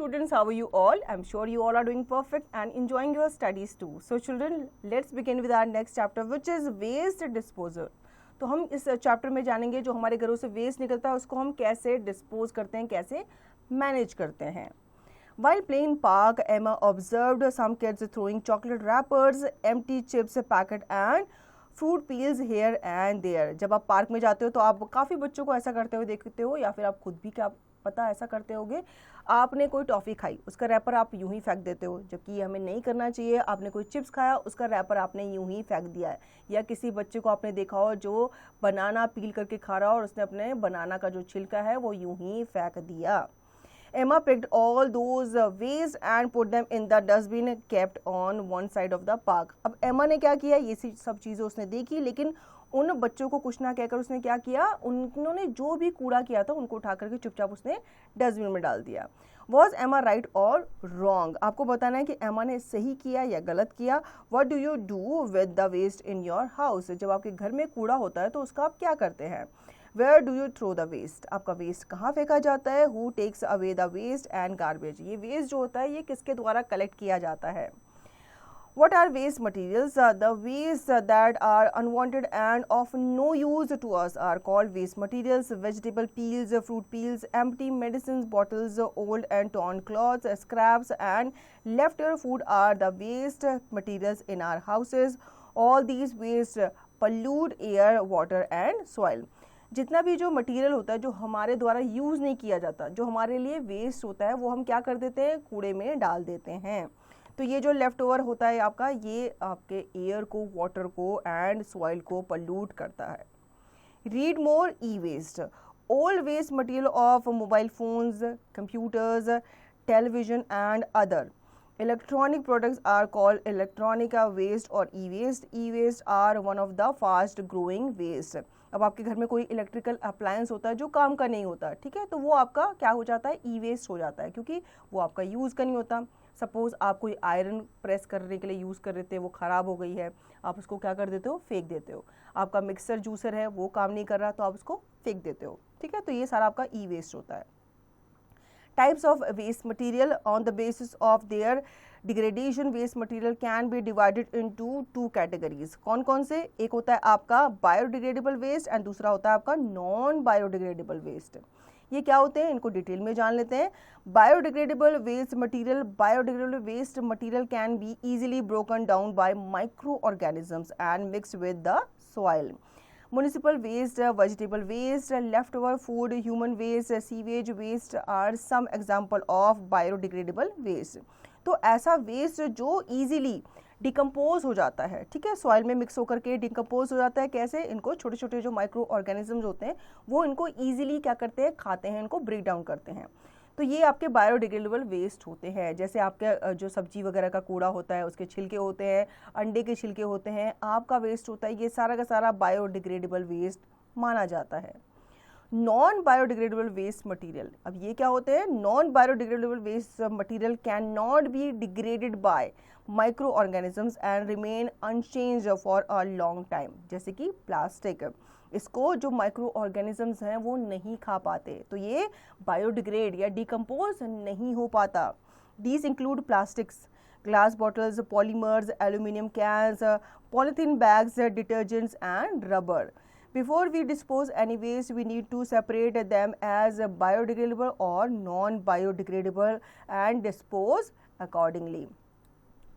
students, how are you all? I'm sure you all are doing perfect and enjoying your studies too. So children, let's begin with our next chapter, which is waste disposal. तो हम इस chapter में जानेंगे जो हमारे घरों से waste निकलता है उसको हम कैसे डिस्पोज करते हैं, कैसे मैनेज करते हैं. While playing park, Emma observed some kids throwing chocolate wrappers, empty chips packet and fruit peels here and there. जब आप पार्क में जाते हो तो आप काफ़ी बच्चों को ऐसा करते हुए देखते हो, या फिर आप खुद भी क्या पता ऐसा करते होगे. आपने कोई टॉफ़ी खाई, उसका रैपर आप यूं ही फेंक देते हो, जबकि ये हमें नहीं करना चाहिए. आपने कोई चिप्स खाया, उसका रैपर आपने यूं ही फेंक दिया है. या किसी बच्चे को आपने देखा हो जो बनाना पील करके खा रहा हो और उसने अपने बनाना का जो छिलका है वो यूं ही फेंक दिया. Emma picked all those waste and put them in the dustbin kept on one side of the park. अब एमा ने क्या किया, ये सब चीज़ें उसने देखी, लेकिन उन बच्चों को कुछ ना कहकर उसने क्या किया, उन्होंने जो भी कूड़ा किया था उनको उठा करके चुपचाप उसने डस्टबिन में डाल दिया. Was Emma right or wrong? आपको बताना है कि एमा ने सही किया या गलत किया. What do you do with the waste in your house? जब आपके घर में कूड़ा होता है तो उसका आप क्या करते हैं. Where do you throw the waste? आपका वेस्ट कहाँ फेंका जाता है. Who takes away the waste and garbage? ये वेस्ट जो होता है ये किसके द्वारा कलेक्ट किया जाता है. What are waste materials? The waste that are unwanted and of no use to us are called waste materials. Vegetable peels, fruit peels, empty medicines bottles, old and torn clothes, scraps and leftover food are the waste materials in our houses. All these waste pollute air, water and soil. जितना भी जो material होता है जो हमारे द्वारा use नहीं किया जाता, जो हमारे लिए वेस्ट होता है, वो हम क्या कर देते हैं, कूड़े में डाल देते हैं. तो ये जो लेफ़्ट ओवर होता है आपका, ये आपके एयर को, वाटर को एंड सॉइल को पल्यूट करता है. Read more E waste. All waste material of mobile phones, computers, television and other electronic products are called electronic waste or e-waste. E-waste are one of the fast growing waste. अब आपके घर में कोई electrical appliance होता है जो काम का नहीं होता, ठीक है, तो वो आपका क्या हो जाता है, ई वेस्ट हो जाता है, क्योंकि वो आपका यूज़ का नहीं होता. सपोज़ आप कोई आयरन प्रेस करने के लिए यूज़ कर रहे थे, वो ख़राब हो गई है, आप उसको क्या कर देते हो, फेंक देते हो. आपका मिक्सर जूसर है वो काम नहीं कर रहा तो आप उसको फेंक देते हो, ठीक है. तो ये सारा आपका ई वेस्ट होता है. Types of waste material on the basis of their degradation, waste material can be divided into two categories. कौन कौन से, एक होता है आपका biodegradable waste and दूसरा होता है आपका non biodegradable waste. ये क्या होते हैं, इनको डिटेल में जान लेते हैं. Biodegradable waste material can be easily broken down by microorganisms and mixed with the soil. Municipal waste, vegetable waste, leftover food, human waste, sewage waste are some example of biodegradable waste. तो ऐसा waste जो easily decompose हो जाता है, ठीक है, soil में mix होकर के डिकम्पोज हो जाता है. कैसे, इनको छोटे छोटे जो माइक्रो ऑर्गेनिजम्स होते हैं वो इनको ईजिली क्या करते हैं, खाते हैं, इनको ब्रेक डाउन करते हैं. तो ये आपके बायोडिग्रेडेबल वेस्ट होते हैं. जैसे आपके जो सब्जी वगैरह का कूड़ा होता है उसके छिलके होते हैं, अंडे के छिलके होते हैं, आपका वेस्ट होता है, ये सारा का सारा बायोडिग्रेडेबल वेस्ट माना जाता है. नॉन बायोडिग्रेडेबल वेस्ट मटेरियल, अब ये क्या होते हैं, non biodegradable waste material can not be degraded by micro organisms and remain unchanged for a long time. जैसे कि प्लास्टिक, इसको जो माइक्रो ऑर्गेनिजम्स हैं वो नहीं खा पाते, तो ये बायोडिग्रेड या डिकम्पोज नहीं हो पाता. These include plastics, glass bottles, polymers, aluminum cans, polythene bags, detergents and rubber. Before we dispose any waste, we need to separate them as biodegradable or non-biodegradable and dispose accordingly.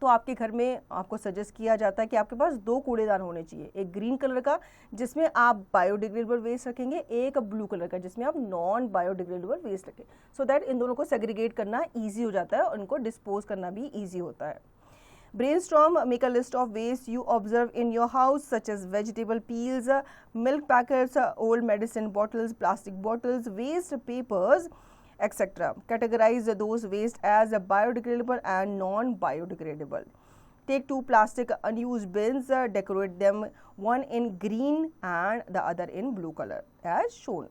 तो आपके घर में आपको suggest किया जाता है कि आपके पास 2 कूड़ेदान होने चाहिए, एक ग्रीन कलर का जिसमें आप बायोडिग्रेडेबल वेस्ट रखेंगे, एक ब्लू कलर का जिसमें आप नॉन बायोडिग्रेडेबल वेस्ट रखें, सो दैट इन दोनों को सेग्रीगेट करना ईजी हो जाता है और उनको डिस्पोज करना भी ईजी होता है. Brainstorm, make a list of waste you observe in your house such as vegetable peels, milk packets, old medicine bottles, plastic bottles, waste papers, etc. Categorize those waste as biodegradable and non-biodegradable. Take 2 plastic unused bins, decorate them, one in green and the other in blue color as shown.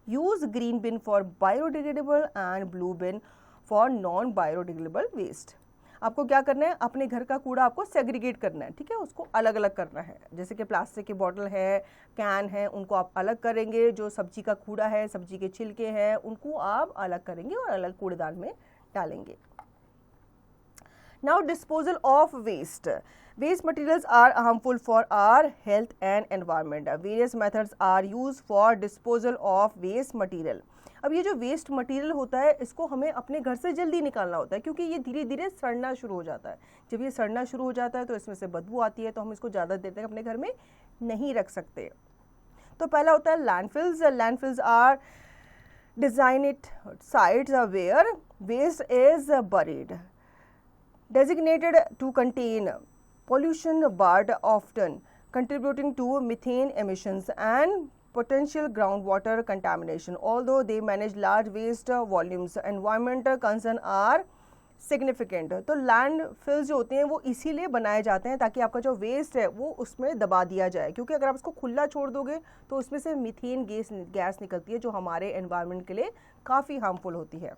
Use green bin for biodegradable and blue bin for non-biodegradable waste. आपको क्या करना है, अपने घर का कूड़ा आपको segregate करना है, ठीक है, उसको अलग अलग करना है। जैसे कि प्लास्टिक की बॉटल है, कैन है, उनको आप अलग करेंगे। जो सब्जी का कूड़ा है, सब्जी के छिलके हैं, उनको आप अलग करेंगे और अलग कूड़ेदान में डालेंगे। Now disposal of waste. Waste materials are harmful for our health and environment. Various methods are used for disposal of waste material. अब ये जो वेस्ट मटेरियल होता है इसको हमें अपने घर से जल्दी निकालना होता है, क्योंकि ये धीरे धीरे सड़ना शुरू हो जाता है। जब ये सड़ना शुरू हो जाता है तो इसमें से बदबू आती है, तो हम इसको ज़्यादा देर तक अपने घर में नहीं रख सकते। तो पहला होता है landfills. Landfills are designated sites where waste is buried, designated to contain pollution but often contributing to methane emissions and potential groundwater contamination. Although they manage large waste volumes, environmental concerns are significant. तो landfills जो होते हैं वो इसीलिए बनाए जाते हैं ताकि आपका जो वेस्ट है वो उसमें दबा दिया जाए, क्योंकि अगर आप उसको खुला छोड़ दोगे तो उसमें से मीथेन गैस निकलती है जो हमारे एनवायरनमेंट के लिए काफ़ी हार्मफुल होती है।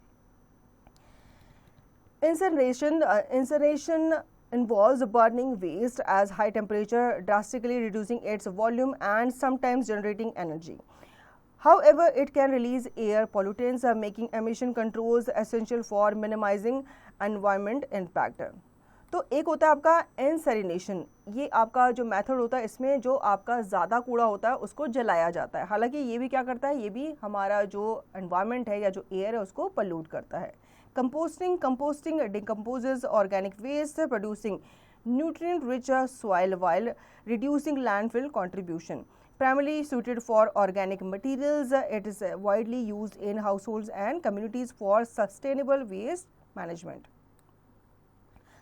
Incineration involves burning waste at high temperature, drastically reducing its volume and sometimes generating energy. However, it can release air pollutants, making emission controls essential for minimizing environment impact. तो एक होता है आपका इंसिनरेशन। ये आपका जो मेथड होता है इसमें जो आपका ज़्यादा कूड़ा होता है उसको जलाया जाता है। हालांकि ये भी क्या करता है, ये भी हमारा जो एनवायरनमेंट है या जो एयर है उसको पल्यूट करता है। Composting decomposes organic waste, producing nutrient rich soil while reducing landfill contribution. Primarily suited for organic materials, it is widely used in households and communities for sustainable waste management.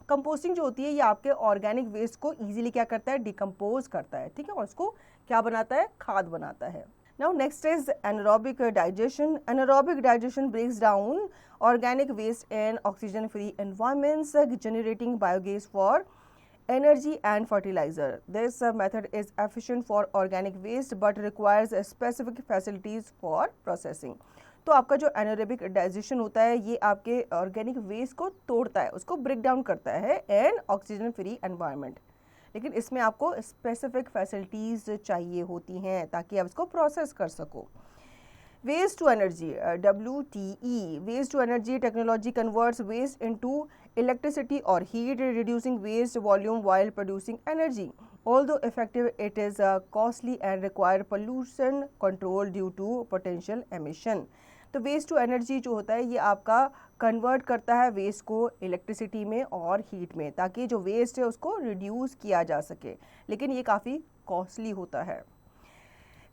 Composting जो होती है ये आपके organic waste को easily क्या करता है, decompose करता है, ठीक है, और उसको क्या बनाता है, खाद बनाता है। Now next is anaerobic digestion. Anaerobic digestion breaks down organic waste in oxygen free environments, generating biogas for energy and fertilizer. This method is efficient for organic waste but requires specific facilities for processing. तो आपका जो anaerobic digestion होता है ये आपके organic waste को तोड़ता है, उसको ब्रेक डाउन करता है इन ऑक्सीजन फ्री एनवायरनमेंट, लेकिन इसमें आपको स्पेसिफिक फैसिलिटीज़ चाहिए होती हैं ताकि आप इसको प्रोसेस कर सको। Waste to energy, WTE. Waste to energy technology converts waste into electricity or heat, reducing waste volume while producing energy. Although effective, it is costly and require pollution control due to potential emission. तो waste to energy जो होता है ये आपका convert करता है waste को electricity में और हीट में, ताकि जो वेस्ट है उसको रिड्यूस किया जा सके, लेकिन ये काफ़ी कॉस्टली होता है।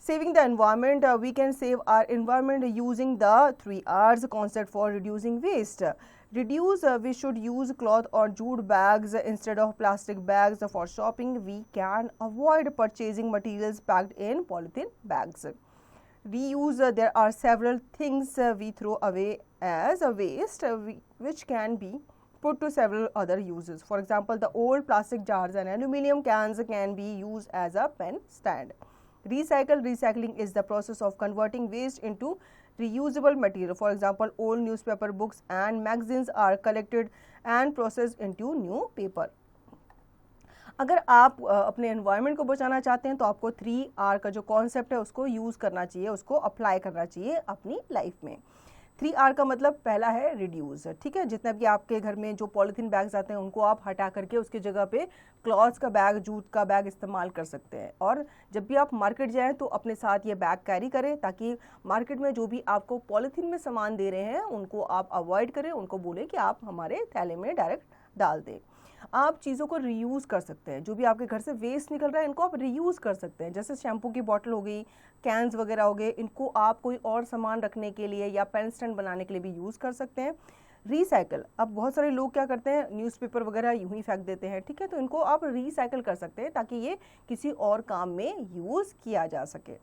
Saving the environment, we can save our environment using the 3 R's concept for reducing waste. Reduce, we should use cloth or jute bags instead of plastic bags for shopping. We can avoid purchasing materials packed in polythene bags. Reuse, there are several things we throw away as a waste which can be put to several other uses. For example, the old plastic jars and aluminum cans can be used as a pen stand. Recycling is the process of converting waste into reusable material. For example, old newspaper, books and magazines are collected and processed into new paper. अगर आप अपने environment को बचाना चाहते हैं तो आपको 3R का जो कॉन्सेप्ट है उसको यूज़ करना चाहिए, उसको अप्लाई करना चाहिए अपनी लाइफ में। 3R का मतलब पहला है रिड्यूस, ठीक है, जितने भी आपके घर में जो पॉलीथीन बैग्स आते हैं उनको आप हटा करके उसकी जगह पे क्लॉथ्स का बैग, जूट का बैग इस्तेमाल कर सकते हैं। और जब भी आप मार्केट जाएं तो अपने साथ ये बैग कैरी करें ताकि मार्केट में जो भी आपको पॉलीथीन में सामान दे रहे हैं उनको आप अवॉइड करें, उनको बोलें कि आप हमारे थैले में डायरेक्ट डाल दें। आप चीज़ों को रीयूज़ कर सकते हैं, जो भी आपके घर से वेस्ट निकल रहा है इनको आप रीयूज़ कर सकते हैं। जैसे शैम्पू की बॉटल हो गई, कैंस वगैरह हो गए, इनको आप कोई और सामान रखने के लिए या पेन स्टैंड बनाने के लिए भी यूज़ कर सकते हैं। रीसाइकिल, अब बहुत सारे लोग क्या करते हैं, न्यूज़पेपर वगैरह यूं ही फेंक देते हैं, ठीक है, तो इनको आप रीसाइकिल कर सकते हैं ताकि ये किसी और काम में यूज़ किया जा सके।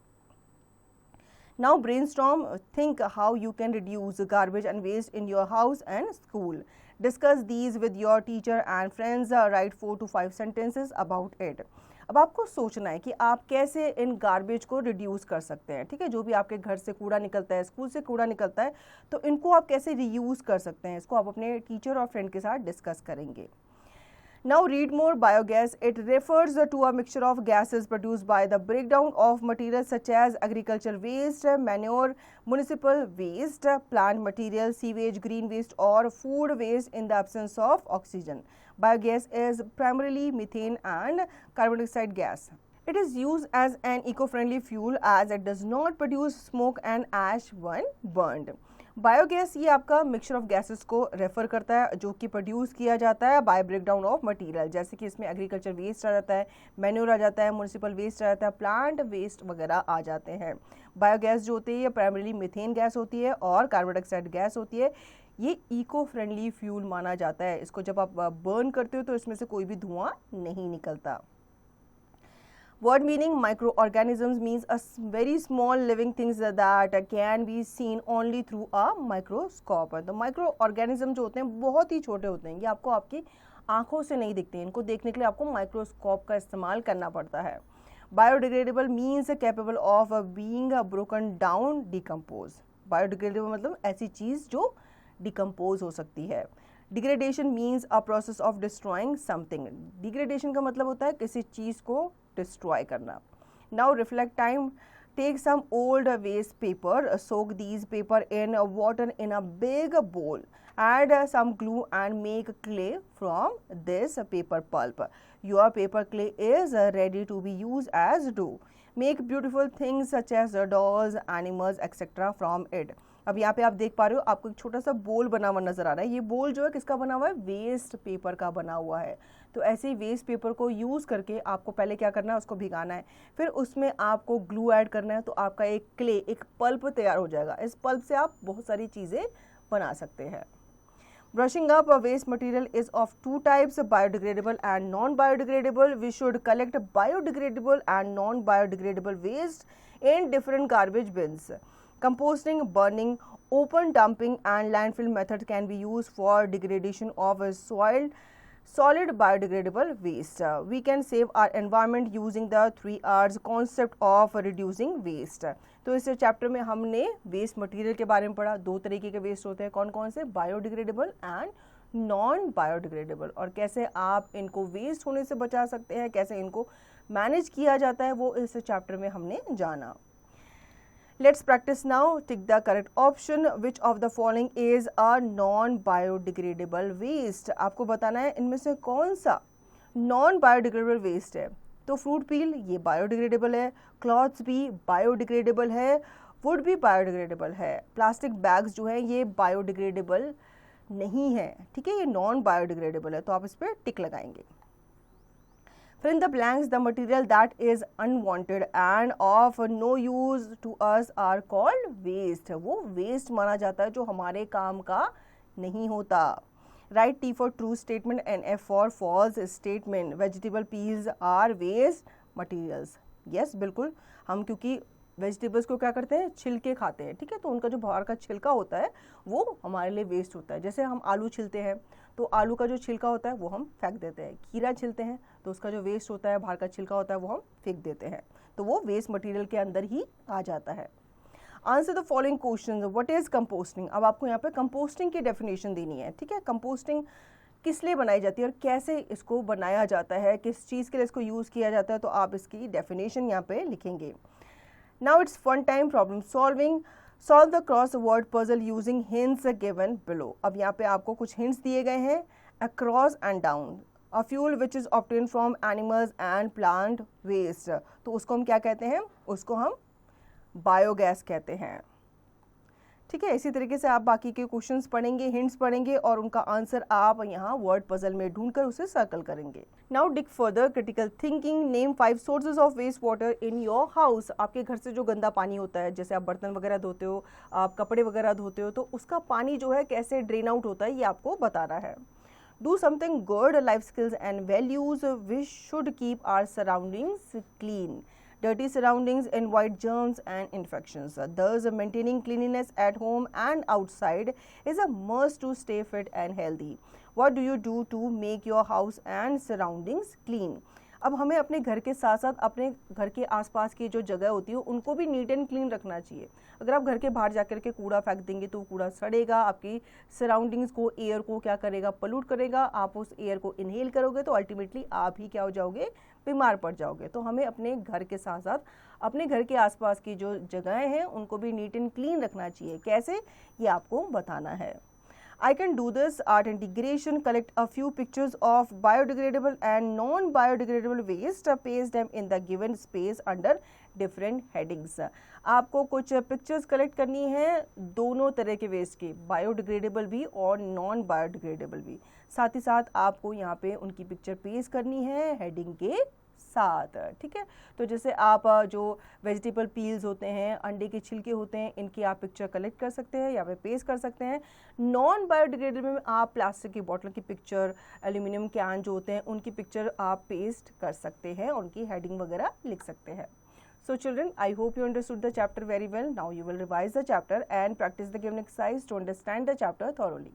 Now brainstorm, think how you can reduce garbage and waste in your house and school. Discuss these with your teacher and friends. Write 4 to 5 sentences about it. अब आपको सोचना है कि आप कैसे इन गार्बेज को रिड्यूस कर सकते हैं, ठीक है। जो भी आपके घर से कूड़ा निकलता है, स्कूल से कूड़ा निकलता है, तो इनको आप कैसे रीयूज़ कर सकते हैं, इसको आप अपने टीचर और फ्रेंड के साथ डिस्कस करेंगे। Now read more. Biogas, it refers to a mixture of gases produced by the breakdown of materials such as agricultural waste, manure, municipal waste, plant material, sewage, green waste or food waste in the absence of oxygen. Biogas is primarily methane and carbon dioxide gas. It is used as an eco-friendly fuel as it does not produce smoke and ash when burned. Biogas ये आपका mixture of gases को refer करता है जो कि produce किया जाता है बाय ब्रेकडाउन ऑफ मटेरियल, जैसे कि इसमें एग्रीकल्चर वेस्ट आ जाता है, मैन्योर आ जाता है, म्युनिसिपल वेस्ट आ जाता है, प्लांट वेस्ट वगैरह आ जाते हैं। बायोगैस जो होती है ये प्राइमरीली मीथेन गैस होती है और कार्बन डाइऑक्साइड गैस होती है। ये इको फ्रेंडली फ्यूल माना जाता है। इसको जब आप बर्न करते हो तो इसमें से कोई भी धुआं नहीं निकलता। Word meaning microorganisms means a very small living things that can be seen only through a microscope. तो microorganism जो होते हैं बहुत ही छोटे होते हैं, ये आपको आपकी आंखों से नहीं दिखते हैं, इनको देखने के लिए आपको माइक्रोस्कोप का इस्तेमाल करना पड़ता है। Biodegradable means capable of being broken down, decompose. Biodegradable मतलब ऐसी चीज़ जो डिकम्पोज हो सकती है। Degradation means a process of destroying something. Degradation का मतलब होता है किसी चीज़ को डिस्ट्रॉय करना। Now reflect time, take some old waste paper, soak these paper in water in a big bowl, add some glue and make clay from this paper pulp. Your paper clay is ready to be used as dough. Make beautiful things such as dolls, animals, etc. from it. अब यहाँ पे आप देख पा रहे हो आपको एक छोटा सा बोल बना हुआ नजर आ रहा है। ये बोल जो है किसका बना हुआ है? वेस्ट पेपर का बना हुआ है। तो ऐसे ही वेस्ट पेपर को यूज़ करके आपको पहले क्या करना है, उसको भिगाना है, फिर उसमें आपको ग्लू ऐड करना है, तो आपका एक क्ले, एक पल्प तैयार हो जाएगा। इस पल्प से आप बहुत सारी चीज़ें बना सकते हैं। Brushing up waste material is of two types, biodegradable and non-biodegradable. We should collect biodegradable and non-biodegradable waste in different garbage bins. Composting, burning, open dumping and landfill methods can be used for degradation of solid biodegradable waste. We can save our environment using the 3 R's concept of reducing waste. तो इस chapter में हमने waste material के बारे में पढ़ा। 2 तरीके के वेस्ट होते हैं, कौन कौन से? बायोडिग्रेडेबल एंड नॉन बायोडिग्रेडेबल, और कैसे आप इनको वेस्ट होने से बचा सकते हैं, कैसे इनको मैनेज किया जाता है, वो इस चैप्टर में हमने जाना। Let's practice now. Tick the correct option. Which of the following is a non-biodegradable waste? आपको बताना है इनमें से कौन सा non-biodegradable waste है। तो फ्रूट पील ये बायोडिग्रेडेबल है, क्लॉथ्स भी बायोडिग्रेडेबल है, वुड भी बायोडिग्रेडेबल है, प्लास्टिक बैग्स जो है ये बायोडिग्रेडेबल नहीं है, ठीक है, ये नॉन बायोडिग्रेडेबल है, तो आप इस पर टिक लगाएंगे। Fill in the blanks. The material that is unwanted and of no use to us are called waste. वो waste माना जाता है जो हमारे काम का नहीं होता। Write T for true statement and F for false statement. Vegetable peels are waste materials. Yes, बिल्कुल, हम क्योंकि वेजिटेबल्स को क्या करते हैं, छिलके खाते हैं, ठीक है, तो उनका जो बाहर का छिलका होता है वो हमारे लिए वेस्ट होता है। जैसे हम आलू छिलते हैं तो आलू का जो छिलका होता है वो हम फेंक देते हैं, खीरा छिलते हैं तो उसका जो वेस्ट होता है, बाहर का छिलका होता है, वो हम फेंक देते हैं, तो वो वेस्ट मटेरियल के अंदर ही आ जाता है। Answer the following question. What is composting? अब आपको यहाँ पे कंपोस्टिंग की डेफिनेशन देनी है, ठीक है। कंपोस्टिंग किस लिए बनाई जाती है और कैसे इसको बनाया जाता है, किस चीज़ के लिए इसको यूज़ किया जाता है, तो आप इसकी डेफिनेशन यहाँ पे लिखेंगे। Now it's fun time problem solving. Solve the crossword puzzle using hints given below. अब यहाँ पे आपको कुछ hints दिए गए हैं, across and down. A fuel which is obtained from animals and plant waste. तो उसको हम क्या कहते हैं? उसको हम बायोगैस कहते हैं, ठीक है। इसी तरीके से आप बाकी के क्वेश्चंस पढ़ेंगे, हिंट्स पढ़ेंगे और उनका आंसर आप यहाँ वर्ड पजल में ढूंढकर उसे सर्कल करेंगे। Now dig further critical thinking. Name 5 sources of waste water in your house. आपके घर से जो गंदा पानी होता है, जैसे आप बर्तन वगैरह धोते हो, आप कपड़े वगैरह धोते हो, तो उसका पानी जो है कैसे ड्रेन आउट होता है ये आपको बताना है। Do something good, life skills and values. We should keep our surroundings clean. Dirty surroundings invite germs and infections. Thus, maintaining cleanliness at home and outside is a must to stay fit and healthy. What do you do to make your house and surroundings clean? अब हमें अपने घर के साथ साथ अपने घर के आसपास की जो जगह होती है उनको भी नीट एंड क्लीन रखना चाहिए। अगर आप घर के बाहर जाकर के कूड़ा फेंक देंगे तो कूड़ा सड़ेगा, आपकी सराउंडिंग्स को, एयर को क्या करेगा, पोल्यूट करेगा। आप उस एयर को इनहेल करोगे तो अल्टीमेटली आप ही क्या हो जाओगे, बीमार पड़ जाओगे। तो हमें अपने घर के साथ साथ अपने घर के आसपास की जो जगहें हैं उनको भी नीट एंड क्लीन रखना चाहिए। कैसे, ये आपको बताना है। I can do this art integration, collect a few pictures of biodegradable and non-biodegradable waste, paste them in the given space under different headings. आपको कुछ पिक्चर्स कलेक्ट करनी है दोनों तरह के वेस्ट की, बायोडिग्रेडेबल भी और नॉन बायोडिग्रेडेबल भी। साथ ही साथ आपको यहाँ पे उनकी पिक्चर पेस्ट करनी है हेडिंग के साथ, ठीक है। तो जैसे आप जो वेजिटेबल पील्स होते हैं, अंडे के छिलके होते हैं, इनकी आप पिक्चर कलेक्ट कर सकते हैं या पे पेस्ट कर सकते हैं। नॉन बायोडिग्रेडेबल में आप प्लास्टिक की बोतल की पिक्चर, एल्यूमिनियम कैन जो होते हैं उनकी पिक्चर आप पेस्ट कर सकते हैं, उनकी हेडिंग वगैरह लिख सकते हैं। So children, I hope you understood the chapter very well. Now you will revise the chapter and practice the given exercise to understand the chapter thoroughly.